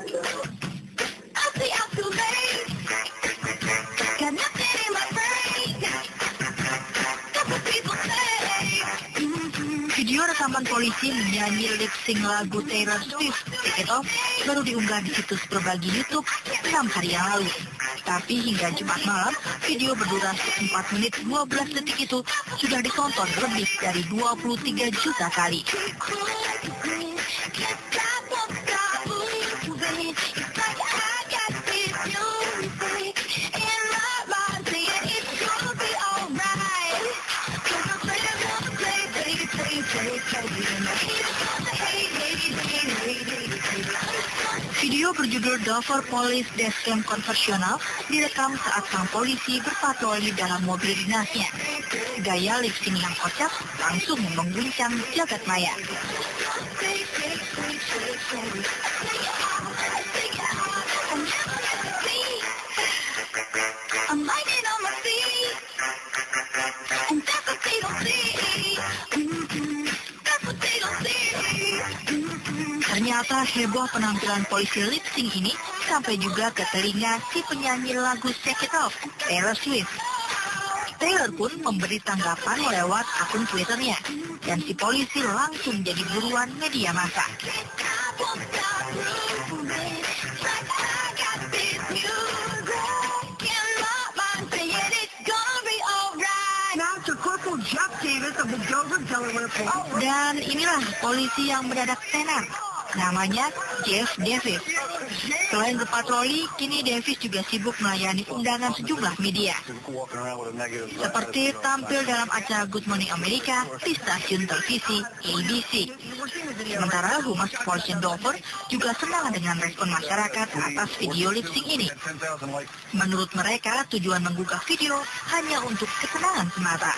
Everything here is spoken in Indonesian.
Video rekaman polisi menyanyi lip sync lagu Taylor Swift, Shake It Off, baru diunggah di situs berbagi YouTube 6 hari yang lalu. Tapi hingga Jumat malam, video berdurasi 4 menit 12 detik itu sudah ditonton lebih dari 23 juta kali. Video berjudul Dover Police Dashcam Konversional direkam saat sang polisi berpatroli dalam mobil dinasnya. Gaya lip sync yang kocak langsung mengguncang jagat maya. Ternyata heboh penampilan polisi lip sync ini sampai juga ke telinga si penyanyi lagu Shake It Off, Taylor Swift. Taylor pun memberi tanggapan lewat akun Twitternya, dan si polisi langsung jadi buruan media massa. Dan inilah polisi yang mendadak tenar. Namanya Jeff Davis. Selain berpatroli, kini Davis juga sibuk melayani undangan sejumlah media. Seperti tampil dalam acara Good Morning America di stasiun televisi ABC. Sementara Humas Kepolisian Dover juga senang dengan respon masyarakat atas video lip sync ini. Menurut mereka, tujuan menggugah video hanya untuk kesenangan semata.